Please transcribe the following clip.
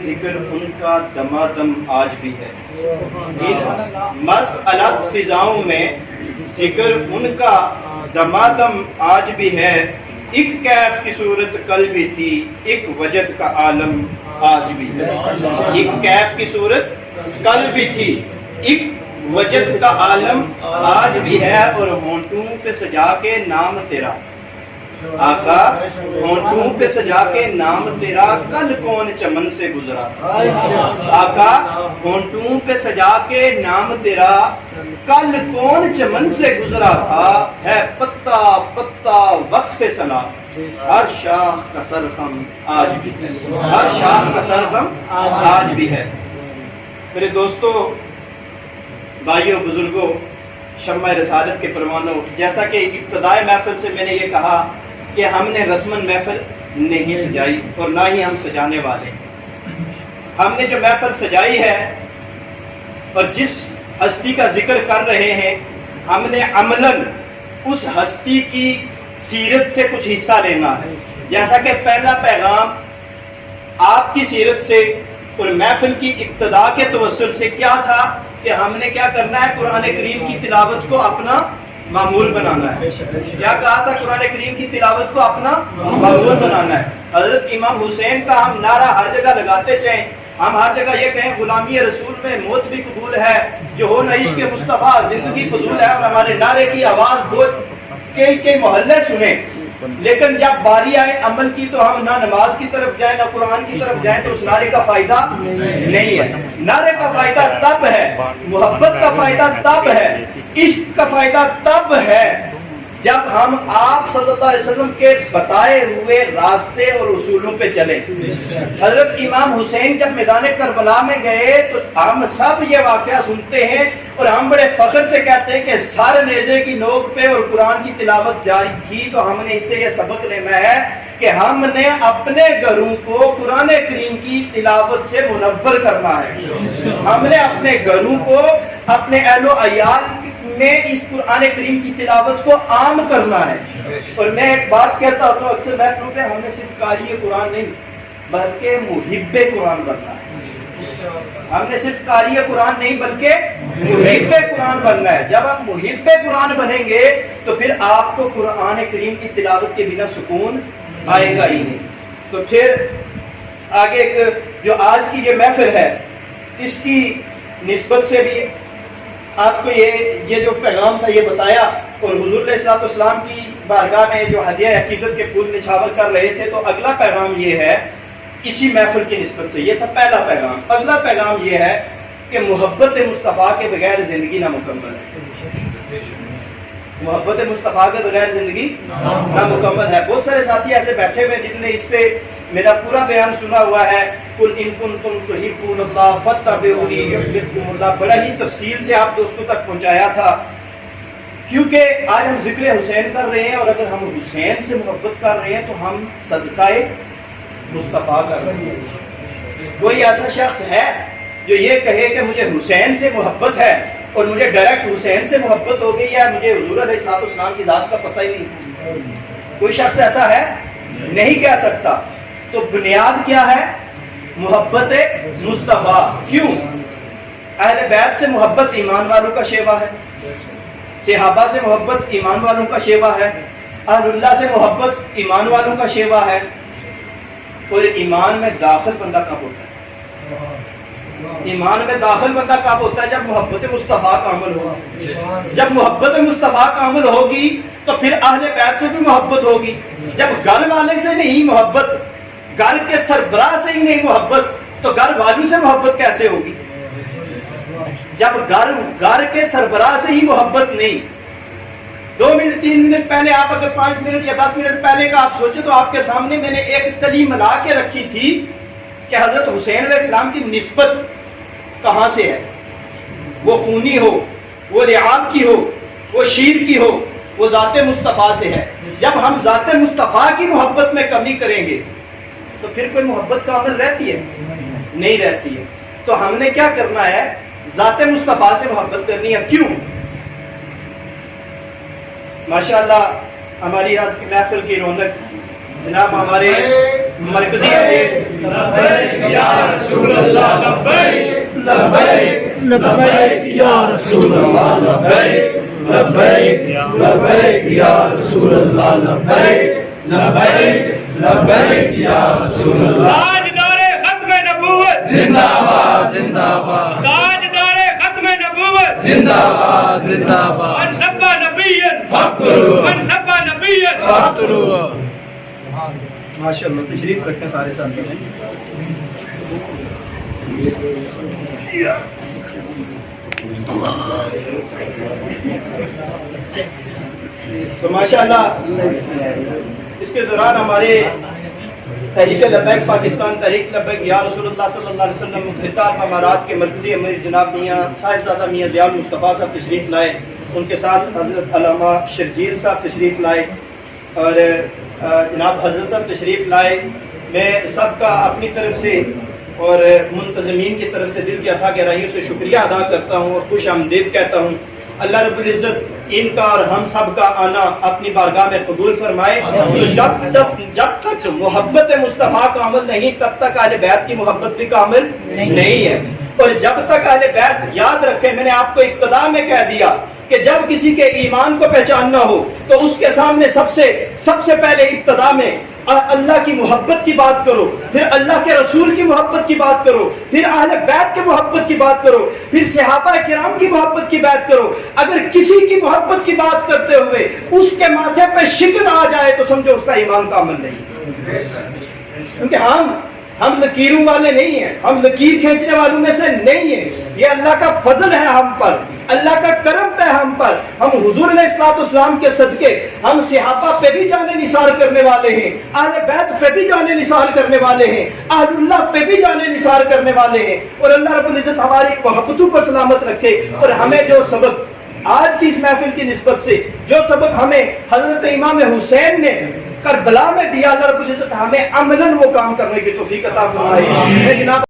ذکر ان کا دمادم آج بھی ہے. مست الست فضاؤں میں ذکر ان کا دمادم آج بھی ہے. ایک کیف کی صورت کل بھی تھی، ایک وجد کا عالم آج بھی ہے. ایک کیف کی صورت کل بھی تھی، ایک وجد کا عالم آج بھی ہے. اور ہونٹوں پہ سجا کے نام تیرا آقا، ہونٹوں پہ سجا کے نام تیرا کل کون چمن سے گزرا. آقا ہونٹوں پہ سجا کے نام تیرا کل کون چمن سے گزرا تھا. ہے پتا پتا وقف سنا، ہر شاخ کا سرخم آج بھی ہے. ہر شاخ کا سرخم آج بھی ہے. میرے دوستو، بھائیوں، بزرگوں، شمع رسالت کے پروانوں، جیسا کہ ابتدائے محفل سے میں نے یہ کہا کہ ہم نے رسماً محفل نہیں سجائی اور نہ ہی ہم سجانے والے. ہم نے جو محفل سجائی ہے اور جس ہستی کا ذکر کر رہے ہیں، ہم نے عملاً اس ہستی کی سیرت سے کچھ حصہ لینا ہے. جیسا کہ پہلا پیغام آپ کی سیرت سے اور محفل کی ابتدا کے توسل سے کیا تھا کہ ہم نے کیا کرنا ہے، قرآن کریم کی تلاوت کو اپنا معمول بنانا ہے. کیا کہا تھا؟ قرآن کریم کی تلاوت کو اپنا معمول بنانا ہے. حضرت امام حسین کا ہم نعرہ ہر جگہ لگاتے چاہیں، ہم ہر جگہ یہ کہیں غلامی رسول میں موت بھی قبول ہے، جو ہو نہ عشق مصطفیٰ زندگی فضول ہے، اور ہمارے نعرے کی آواز دو کئی محلے سنیں. لیکن جب باری آئے عمل کی تو ہم نہ نماز کی طرف جائیں نہ قرآن کی طرف جائیں تو اس نعرے کا فائدہ نہیں ہے. نعرے کا فائدہ تب ہے، محبت کا فائدہ تب ہے، عشق کا فائدہ تب ہے جب ہم آپ صلی اللہ علیہ وسلم کے بتائے ہوئے راستے اور اصولوں پہ چلیں. حضرت امام حسین جب میدان کربلا میں گئے تو ہم سب یہ واقعہ سنتے ہیں اور ہم بڑے فخر سے کہتے ہیں کہ سارے نیزے کی نوک پہ اور قرآن کی تلاوت جاری تھی. تو ہم نے اس سے یہ سبق لینا ہے کہ ہم نے اپنے گھروں کو قرآن کریم کی تلاوت سے منور کرنا ہے. ہم نے اپنے گھروں کو، اپنے اہل و عیال میں اس قرآن کریم کی تلاوت کو عام کرنا ہے. اور میں ایک بات کہتا ہوتا ہوں اکثر محفلوں پہ، ہم نے صرف قاری قرآن نہیں بلکہ محب قرآن بننا ہے. ہم نے صرف قاری قرآن نہیں بلکہ محب قرآن بننا ہے. جب آپ محب قرآن بنیں گے تو پھر آپ کو قرآن کریم کی تلاوت کے بنا سکون آئے گا ہی نہیں. تو پھر آگے جو آج کی یہ محفل ہے، اس کی نسبت سے بھی آپ کو یہ جو پیغام تھا یہ بتایا. اور حضور علیہ الصلوۃ والسلام کی بارگاہ میں جو ہدیہ عقیدت کے پھول نچھاور کر رہے تھے، تو اگلا پیغام یہ ہے اسی محفل کی نسبت سے. یہ تھا پہلا پیغام. اگلا پیغام یہ ہے کہ محبت مصطفیٰ کے بغیر زندگی نامکمل ہے. محبت مصطفیٰ کے بغیر زندگی نامکمل ہے. بہت سارے ساتھی ایسے بیٹھے ہوئے جن نے اس پہ میرا پورا بیان سنا ہوا ہے. قل ان کنتم تحبون اللہ فاتبعونی یحببکم اللہ، بڑا ہی تفصیل سے آپ دوستوں تک پہنچایا تھا. کیونکہ آج ہم ذکر حسین کر رہے ہیں، اور اگر ہم حسین سے محبت کر رہے ہیں تو ہم صدقہ مصطفیٰ کر رہے ہیں. کوئی ایسا شخص ہے جو یہ کہے کہ مجھے حسین سے محبت ہے اور مجھے ڈائریکٹ حسین سے محبت ہو گئی ہے، مجھے حضور علیہ الصلوۃ والسلام کی ذات کا پتہ ہی نہیں؟ کوئی شخص ایسا ہے؟ نہیں کہہ سکتا. تو بنیاد کیا ہے؟ محبت مصطفیٰ. کیوں؟ اہل بیت سے محبت ایمان والوں کا شیوا ہے، صحابہ سے محبت ایمان والوں کا شیوا ہے، اہل اللہ سے محبت ایمان والوں کا شیوا ہے. اور ایمان میں داخل بندہ کب ہوتا ہے؟ ایمان میں داخل بندہ کب ہوتا ہے؟ جب محبت مصطفیٰ کا عمل ہوگا. جب محبت مصطفیٰ کا عمل ہوگی تو پھر اہل بیت سے بھی محبت ہوگی. جب گھر والے سے نہیں محبت، گھر کے سربراہ سے ہی نہیں محبت، تو گھر والوں سے محبت کیسے ہوگی؟ جب گھر کے سربراہ سے ہی محبت نہیں، 2 منٹ 3 منٹ پہلے آپ اگر 5 منٹ یا 10 منٹ پہلے کا آپ سوچیں تو آپ کے سامنے میں نے ایک کلی ملا کے رکھی تھی کہ حضرت حسین علیہ السلام کی نسبت کہاں سے ہے. وہ خونی ہو، وہ لعاب کی ہو، وہ شیر کی ہو، وہ ذات مصطفیٰ سے ہے. جب ہم ذات مصطفیٰ کی محبت میں کمی کریں گے تو پھر کوئی محبت کا عمل رہتی ہے؟ نہیں رہتی ہے. تو ہم نے کیا کرنا ہے؟ ذات مصطفیٰ سے محبت کرنی ہے. کیوں؟ ماشاءاللہ ہماری آج کی محفل کی رونق جناب ہمارے مرکزی امیر لبیک یا رسول اللہ لبیک لبیک لبیک یا رسول اللہ لبیک لبیک لبیک یا رسول اللہ لبیک لبیک لبیک یا رسول اللہ تاجدار ختم نبوت زندہ باد زندہ باد تاجدار ختم نبوت زندہ باد زندہ باد من سب نبیا فخر من سب نبیا فخر ماشاء اللہ تشریف رکھیں سارے ساتھی ہیں تو ماشاء اللہ اس کے دوران ہمارے تحریک لبیک پاکستان تحریک لبیک یا رسول اللہ صلی اللہ علیہ وسلم خطاب امارات کے مرکزی امیر جناب میاں صاحبزادہ میاں ضیاء المصطفیٰ صاحب تشریف لائے، ان کے ساتھ حضرت علامہ شرجیل صاحب تشریف لائے اور جناب حضرت صاحب تشریف لائے۔ میں سب کا اپنی طرف سے اور منتظمین کی طرف سے دل کی اتھا گہرائیوں سے شکریہ ادا کرتا ہوں اور خوش آمدید کہتا ہوں۔ اللہ رب العزت ان کا اور ہم سب کا آنا اپنی بارگاہ میں قبول فرمائے۔ تو جب تک محبت مصطفیٰ کامل نہیں تب تک اہل بیت کی محبت بھی کامل نہیں ہے، اور جب تک اہل بیت یاد رکھیں، میں نے آپ کو ابتدا میں کہہ دیا کہ جب کسی کے ایمان کو پہچاننا ہو تو اس کے سامنے سب سے پہلے ابتدا میں اللہ کی محبت کی بات کرو، پھر اللہ کے رسول کی محبت کی بات کرو، پھر اہل بیت کی محبت کی بات کرو، پھر صحابہ کرام کی محبت کی بات کرو۔ اگر کسی کی محبت کی بات کرتے ہوئے اس کے ماتھے پہ شکن آ جائے تو سمجھو اس کا ایمان کامل نہیں، کیونکہ ہم لکیروں والے نہیں ہیں، ہم لکیر کھینچنے والوں میں سے نہیں ہیں۔ یہ اللہ کا فضل ہے ہم پر، اللہ کا کرم ہے ہم پر۔ ہم حضور علیہ الصلوۃ والسلام کے صدقے ہم صحابہ پہ بھی جانے نثار کرنے والے ہیں، اہل بیت پہ بھی جانے نثار کرنے والے ہیں، اہل اللہ پہ بھی جانے نثار کرنے والے ہیں۔ اور اللہ رب العزت ہماری محبتوں کو سلامت رکھے، اور ہمیں جو سبق آج کی اس محفل کی نسبت سے جو سبق ہمیں حضرت امام حسین نے کربلا میں دیا، اللہ رب العزت ہمیں عملاً وہ کام کرنے کی توفیق عطا فرمائے۔ میں جناب